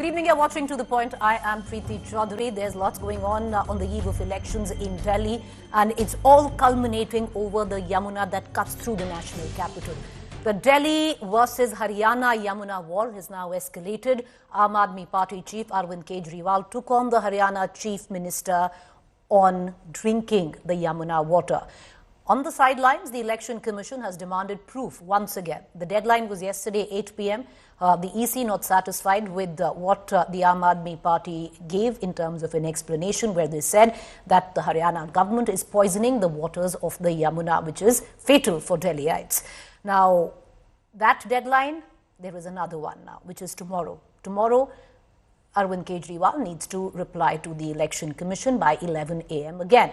Good evening, you're watching To The Point. I am Preeti Chaudhary. There's lots going on the eve of elections in Delhi, and it's all culminating over the Yamuna that cuts through the national capital. The Delhi versus Haryana Yamuna war has now escalated. Aam Aadmi Party chief Arvind Kejriwal took on the Haryana chief minister on drinking the Yamuna water. On the sidelines, the Election Commission has demanded proof once again. The deadline was yesterday, 8 p.m. The EC not satisfied with what the Aam Aadmi Party gave in terms of an explanation, where they said that the Haryana government is poisoning the waters of the Yamuna, which is fatal for Delhiites. Now, that deadline, there is another one now, which is tomorrow. Tomorrow, Arvind Kejriwal needs to reply to the Election Commission by 11 a.m. again,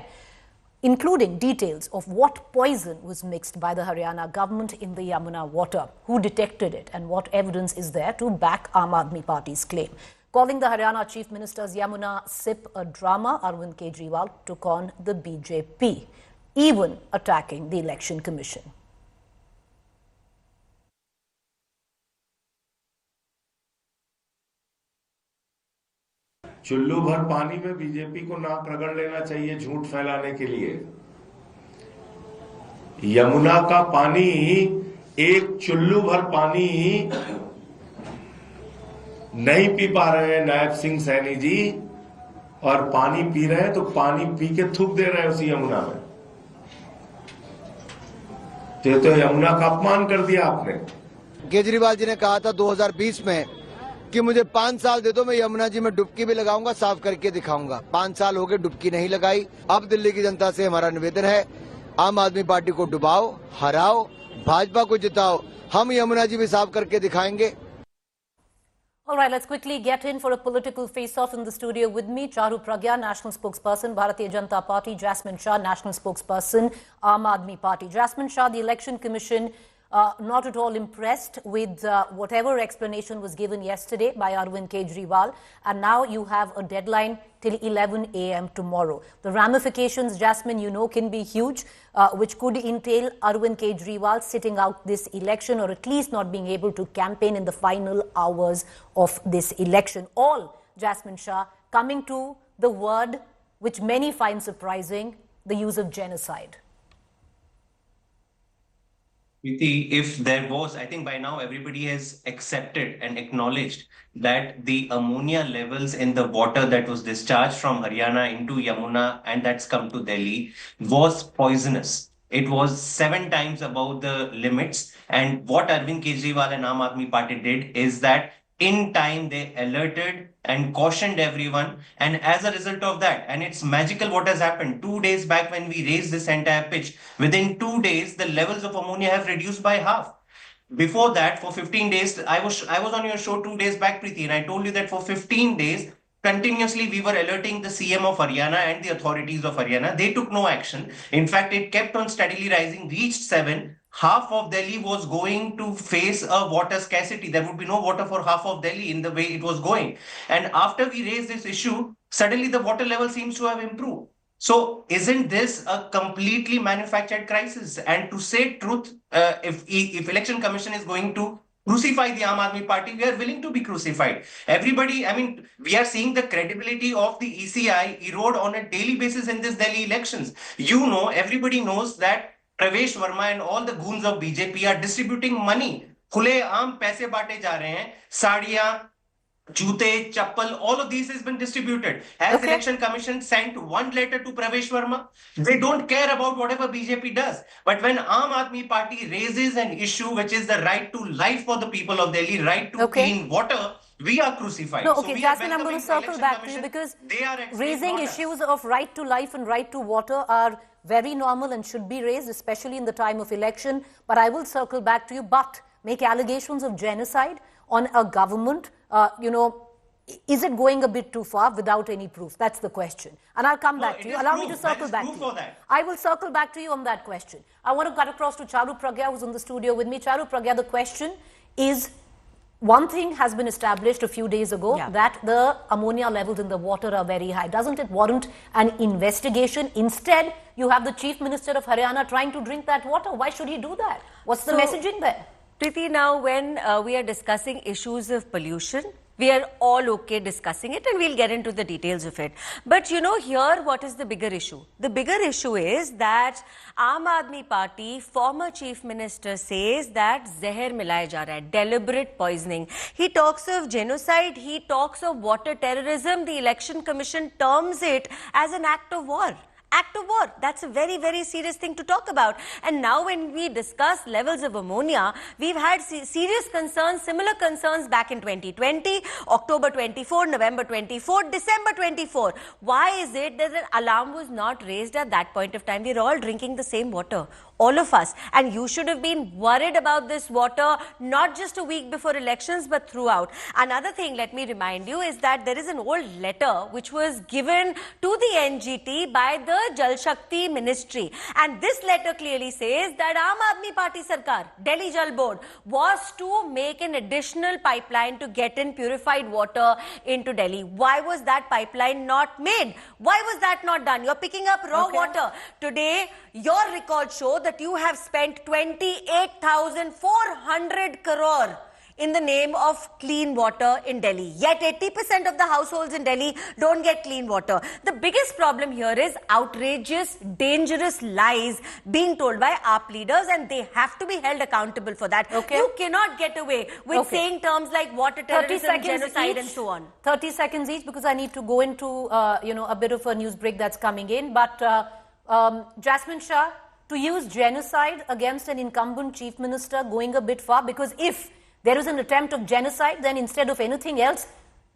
including details of what poison was mixed by the Haryana government in the Yamuna water, who detected it, and what evidence is there to back Aam Aadmi Party's claim. Calling the Haryana Chief Minister's Yamuna sip a drama, Arvind Kejriwal took on the BJP, even attacking the Election Commission. चुल्लू भर पानी में BJP को नाक रगड़ लेना चाहिए झूठ फैलाने के लिए। यमुना का पानी, एक चुल्लू भर पानी नहीं पी पा रहे हैं नायब सिंह सैनी जी, और पानी पी रहे हैं तो पानी पी के थूक दे रहे हैं उसी यमुना में। तो यमुना का अपमान कर दिया आपने। केजरीवाल जी ने कहा था 2020 में कि मुझे 5 साल दे दो, मैं यमुना जी में डुबकी भी लगाऊंगा, साफ करके दिखाऊंगा। 5 साल हो गए, डुबकी नहीं लगाई। अब दिल्ली की जनता से हमारा निवेदन है, आम आदमी पार्टी को डुबाओ, हराओ, भाजपा को जिताओ, हम यमुना जी भी साफ करके दिखाएंगे। All right, let's quickly get in for a political face-off in the studio with me. Charu Pragya, National Spokesperson, Bharatiya Janata Party. Jasmine Shah, National Spokesperson, Aam Aadmi Party. Jasmine Shah, the Election Commission not at all impressed with whatever explanation was given yesterday by Arvind Kejriwal, and now you have a deadline till 11 a.m. tomorrow. The ramifications, Jasmine, you know, can be huge, which could entail Arvind Kejriwal sitting out this election, or at least not being able to campaign in the final hours of this election. All, Jasmine Shah, coming to the word which many find surprising, the use of genocide. If there was, I think by now everybody has accepted and acknowledged that the ammonia levels in the water that was discharged from Haryana into Yamuna and that's come to Delhi was poisonous. It was 7 times above the limits. And what Arvind Kejriwal and Aam Aadmi Party did is that in time they alerted and cautioned everyone, and as a result of that, and it's magical what has happened, 2 days back when we raised this entire pitch, within 2 days the levels of ammonia have reduced by half. Before that, for 15 days, I was on your show 2 days back, Preeti, and I told you that for 15 days continuously we were alerting the CM of Haryana and the authorities of Haryana. They took no action. In fact, it kept on steadily rising, reached 7. Half of Delhi was going to face a water scarcity. There would be no water for half of Delhi in the way it was going. And after we raised this issue, suddenly the water level seems to have improved. So isn't this a completely manufactured crisis? And to say truth, if Election Commission is going to crucify the Aam Aadmi Party, we are willing to be crucified. Everybody, I mean, we are seeing the credibility of the ECI erode on a daily basis in this Delhi elections. You know, everybody knows that Pravesh Verma and all the goons of BJP are distributing money. खुले आम पैसे बांटे जा रहे हैं, साड़ियां, जूते, chappal, all of these has been distributed. Has Election Commission sent one letter to Pravesh Verma? They don't care about whatever BJP does. But when Aam Aadmi Party raises an issue which is the right to life for the people of Delhi, right to clean water, we are crucified. No, okay, so Jasmine, I'm going to circle back to you, because raising issues of right to life and right to water are very normal and should be raised, especially in the time of election. But I will circle back to you. But make allegations of genocide on a government, is it going a bit too far without any proof? That's the question. And I'll come back to you. Allow me to circle back to you. I will circle back to you on that question. I want to cut across to Charu Pragya, who's in the studio with me. Charu Pragya, the question is, one thing has been established a few days ago, that the ammonia levels in the water are very high. Doesn't it warrant an investigation? Instead, you have the Chief Minister of Haryana trying to drink that water. Why should he do that? What's the messaging there? Preeti, now when we are discussing issues of pollution, We are all okay discussing it, and we'll get into the details of it. But you know, here what is the bigger issue? The bigger issue is that Aam Aadmi Party former chief minister says that zehar milaya ja raha hai, deliberate poisoning. He talks of genocide, he talks of water terrorism. The election commission terms it as an act of war. Act of war. That's a very, very serious thing to talk about. And now when we discuss levels of ammonia, we've had serious concerns, similar concerns back in 2020, October 24, November 24, December 24. Why is it that an alarm was not raised at that point of time? We're all drinking the same water. All of us. And you should have been worried about this water, not just a week before elections, but throughout. Another thing, let me remind you, is that there is an old letter which was given to the NGT by the Jal Shakti Ministry. And this letter clearly says that Aam Aadmi Party Sarkar, Delhi Jal Board, was to make an additional pipeline to get in purified water into Delhi. Why was that pipeline not made? Why was that not done? You're picking up raw water. Today, your records show that you have spent 28,400 crore in the name of clean water in Delhi. Yet 80% of the households in Delhi don't get clean water. The biggest problem here is outrageous, dangerous lies being told by AAP leaders, and they have to be held accountable for that. You cannot get away with saying terms like water terrorism, genocide, and so on. 30 seconds each, because I need to go into a bit of a news break that's coming in. But Jasmine Shah, to use genocide against an incumbent chief minister going a bit far, because if there is an attempt of genocide, then instead of anything else,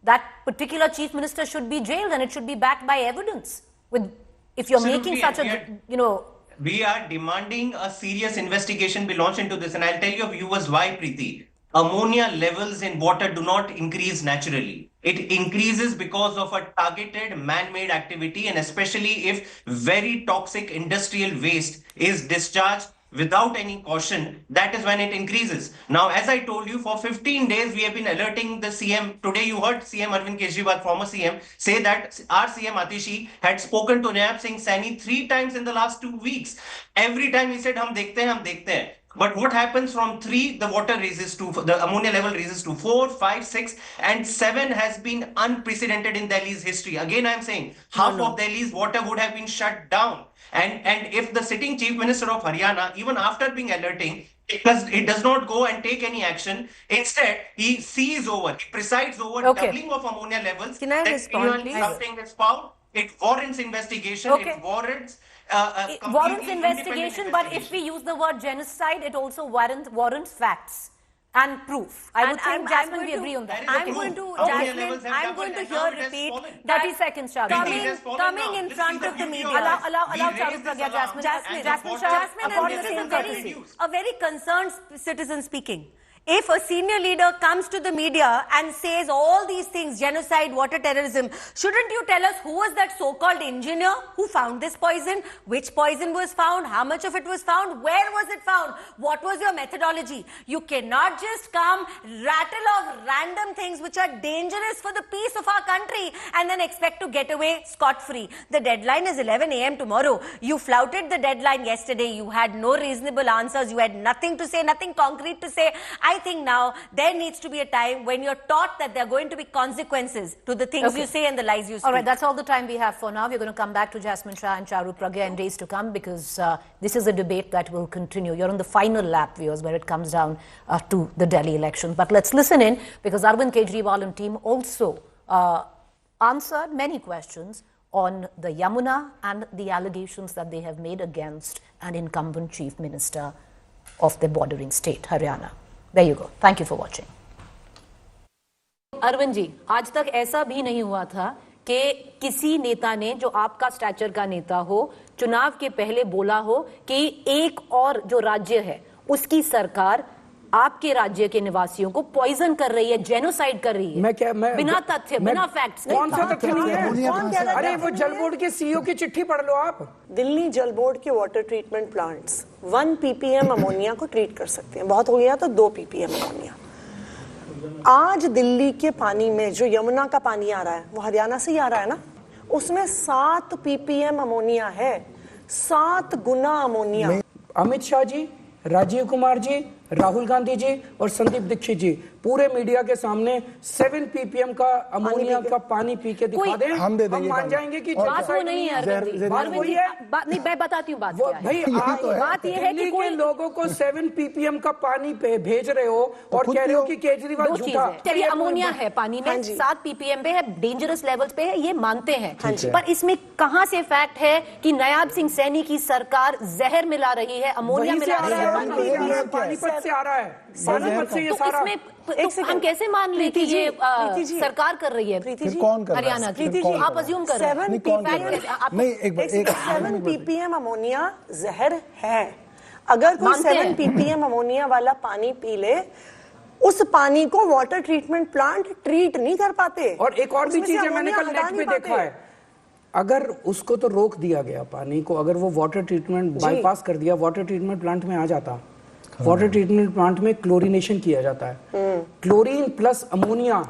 that particular chief minister should be jailed, and it should be backed by evidence. If you're making such a, we are demanding a serious investigation be launched into this, and I'll tell your viewers why, Preeti. Ammonia levels in water do not increase naturally. It increases because of a targeted man-made activity, and especially if very toxic industrial waste is discharged without any caution, that is when it increases. Now, as I told you, for 15 days, we have been alerting the CM. Today, you heard CM Arvind Kejriwal, former CM, say that our CM Atishi had spoken to Nayaab Singh Saini 3 times in the last 2 weeks. Every time he said, hum dekhte hain. But what happens from 3, the water raises to, the ammonia level raises to 4, 5, 6, and 7 has been unprecedented in Delhi's history. Again, I'm saying half of Delhi's water would have been shut down. And if the sitting chief minister of Haryana, even after being alerting, it does not go and take any action. Instead, he sees over, he presides over doubling of ammonia levels. Can I respond, please? Something is found. It warrants investigation. It warrants investigation, but if we use the word genocide, it also warrants facts and proof. I would think, Jasmine, we agree on that. I'm going to here repeat 30 seconds, Charu. Coming in front of the media. Allow Charu Pragya, Jasmine, a very concerned citizen speaking. If a senior leader comes to the media and says all these things, genocide, water terrorism, shouldn't you tell us who was that so-called engineer who found this poison? Which poison was found? How much of it was found? Where was it found? What was your methodology? You cannot just come, rattle off random things which are dangerous for the peace of our country and then expect to get away scot-free. The deadline is 11 a.m. tomorrow. You flouted the deadline yesterday. You had no reasonable answers. You had nothing to say, nothing concrete to say. I think now there needs to be a time when you're taught that there are going to be consequences to the things you say and the lies you speak. All right, that's all the time we have for now. We're going to come back to Jasmine Shah and Charu Pragya in days to come, because this is a debate that will continue. You're on the final lap, viewers, where it comes down to the Delhi election. But let's listen in, because Arvind Kejriwal and team also answered many questions on the Yamuna and the allegations that they have made against an incumbent chief minister of the bordering state, Haryana. There you go. Thank you for watching. Arvind ji, आज तक ऐसा भी नहीं हुआ था कि किसी नेता ने, जो आपका स्टैचर का नेता हो, चुनाव के पहले बोला हो कि एक और जो राज्य है उसकी सरकार आपके राज्य के निवासियों को पॉइजन कर रही है, जेनोसाइड कर रही है। बिना तथ्य, बिना फैक्ट्स। कौन सा तथ्य नहीं है? अरे वो जल बोर्ड के सीईओ की चिट्ठी पढ़ लो आप। दिल्ली जल बोर्ड के water treatment plants 1 ppm ammonia को ट्रीट कर सकते हैं, बहुत हो गया तो 2 ppm अमोनिया। आज दिल्ली के पानी में जो यमुना का पानी आ रहा है वो हरियाणा से ही आ रहा है ना, उसमें 7 ppm अमोनिया है, 7 गुना अमोनिया। अमित शाह जी, राजीव कुमार जी, राहुल गांधी जी और संदीप दीक्षित जी पूरे मीडिया के सामने 7 ppm का अमोनिया का पानी पी के दिखा दें, हम दे देंगे, मान जाएंगे कि बात वो नहीं है अरविंद जी, बात वही है। बात नहीं, मैं बताती हूँ बात क्या है। भाई आप बात ये है कि दिल्ली कोई के लोगों को 7 ppm का पानी भेज रहे हो और कह रहे हो कि केजरीवाल दो झूठा। चीजें, चलिए अमोनिया है पानी में 7 ppm पे है, डेंजरस लेवल्स पे है, ये मानते हैं, पर इसमें कहां से फैक्ट है कि नायाब सिंह सैनी की सरकार जहर मिला रही है, अमोनिया मिला रही है, पानीपत से आ रहा है, पानीपत से ये तो सारा। इसमें तो हम कैसे मान ले कि ये सरकार कर रही है, फिर कौन कर रहा है? हरियाणा की, आप अज्यूम कर रहे हैं। नहीं, एक बार 7 ppm अमोनिया जहर है। अगर कोई 7 ppm अमोनिया वाला पानी पी ले, उस पानी को वाटर ट्रीटमेंट प्लांट ट्रीट नहीं कर पाते। और एक और भी चीज है, मैंने कल नेट पे देखा है, अगर उसको तो रोक दिया गया पानी को, अगर वो वाटर ट्रीटमेंट बाईपास कर दिया, वाटर ट्रीटमेंट प्लांट में आ जाता, वाटर ट्रीटमेंट प्लांट में क्लोरीनेशन किया जाता है, chlorine plus ammonia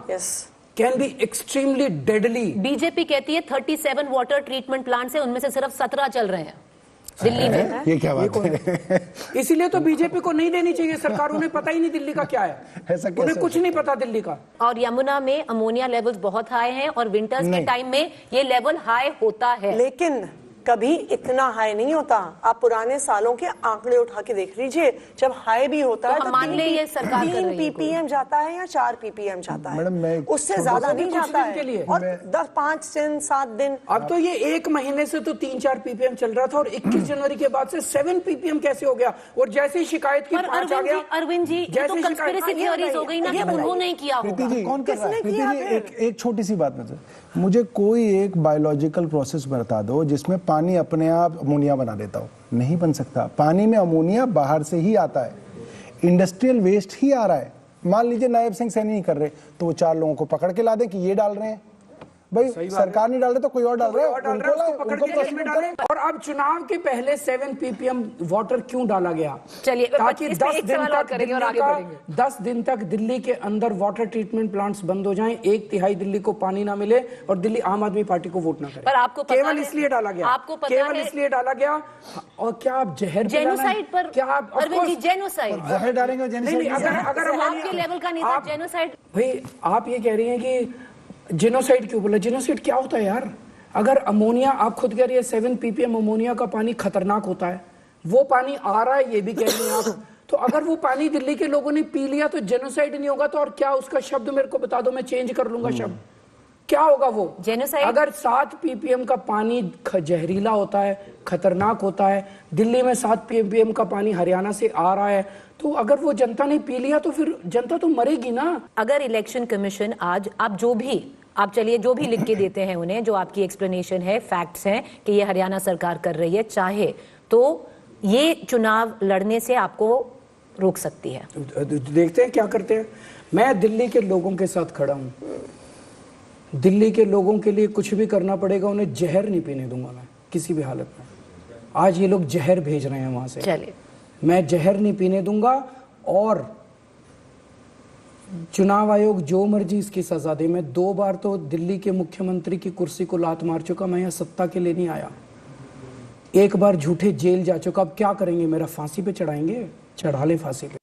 can be extremely deadly. BJP कहती है 37 वाटर ट्रीटमेंट प्लांट्स है, उनमें से सिर्फ 17 चल रहे हैं दिल्ली में। ये क्या बात है? इसीलिए तो बीजेपी को नहीं देनी चाहिए सरकार, उन्हें पता ही नहीं दिल्ली का क्या है, उन्हें कुछ नहीं पता दिल्ली का। और यमुना में अमोनिया लेवल्स बहुत हाई हैं और विंटर्स के टाइम में ये लेवल हाई होता है, लेकिन कभी इतना हाई नहीं होता। आप पुराने सालों के आंकड़े उठा के देख लीजिए, जब हाई भी होता है तो मान ले ये सरकार कर 3 रही है ppm जाता है या 4 ppm जाता है, मैडम, मैं उससे ज्यादा नहीं जाता है। और 10-5 दिन 7 दिन, अब तो ये 1 महीने से तो 3-4 ppm चल रहा था और 21 जनवरी के बाद से 7 ppm कैसे हो गया? और जैसे ही शिकायत की 5 आ गया। अरविंद जी, ये तो कंस्पिरेसी थ्योरीज हो गई ना कि उन्होंने ही किया होगा। कौन कर रहा है? एक छोटी सी बात में मुझे कोई एक बायोलॉजिकल प्रोसेस बता दो जिसमें पानी अपने आप अमोनिया बना देता हो। नहीं बन सकता। पानी में अमोनिया बाहर से ही आता है, इंडस्ट्रियल वेस्ट ही आ रहा है। मान लीजिए नायब सिंह सैनी नहीं कर रहे तो वो 4 लोगों को पकड़ के ला दें कि ये डाल रहे हैं। भाई सरकार नहीं डाल रहे तो कोई और डाल रहा है, और अब चुनाव के पहले 7 ppm वाटर क्यों डाला गया? चलिए ताकि 10 दिन तक दिल्ली के अंदर वाटर ट्रीटमेंट प्लांट्स बंद हो जाएं, 1/3 दिल्ली को पानी ना मिले और दिल्ली आम आदमी पार्टी को वोट ना करे। पर आपको पता केवल है, इसलिए डाला गया, आपको पता केवल है, इसलिए डाला गया। और क्या आप जहर जेनोसाइड पर, क्या आप अरविंद जी, जेनोसाइड जहर डालेंगे? अगर आपके लेवल का नहीं था जेनोसाइड। भाई आप ये कह रही हैं कि जेनोसाइड क्यों बोला? जेनोसाइड क्या होता है यार? अगर अमोनिया, आप खुद कह रही है 7 ppm अमोनिया का पानी खतरनाक होता है, वो पानी आ रहा है, ये भी कह रही हैं आप। तो अगर वो पानी दिल्ली के लोगों ने पी लिया तो जेनोसाइड नहीं होगा तो और क्या? उसका शब्द मेरे को बता दो, मैं चेंज कर लूंगा शब्द। क्या होगा वो? जेनोसाइड। अगर 7 ppm का पानी जहरीला होता है, खतरनाक होता है, दिल्ली में 7 ppm का पानी हरियाणा से आ रहा है, तो अगर वो जनता ने पी लिया तो फिर जनता तो मरेगी ना। अगर इलेक्शन कमीशन आज आप जो भी लिख के देते हैं उन्हें, जो आपकी एक्सप्लेनेशन है, फैक्ट्स हैं कि ये हरियाणा सरकार कर रही है, चाहे तो ये चुनाव लड़ने से आपको रोक सकती है। देखते हैं क्या करते हैं। मैं दिल्ली के लोगों के साथ खड़ा हूं, दिल्ली के लोगों के लिए कुछ भी करना पड़ेगा, उन्हें जहर नहीं पीने दूंगा मैं किसी भी हालत में। आज ये लोग जहर भेज रहे हैं वहां से, चलिए मैं जहर नहीं पीने दूंगा। और चुनाव आयोग जो मर्जी इसकी सजा दे, मैं 2 बार तो दिल्ली के मुख्यमंत्री की कुर्सी को लात मार चुका, मैं यहाँ सत्ता के लिए नहीं आया। 1 बार झूठे जेल जा चुका, अब क्या करेंगे? मेरा फांसी पे चढ़ाएंगे? चढ़ा ले फांसी पे।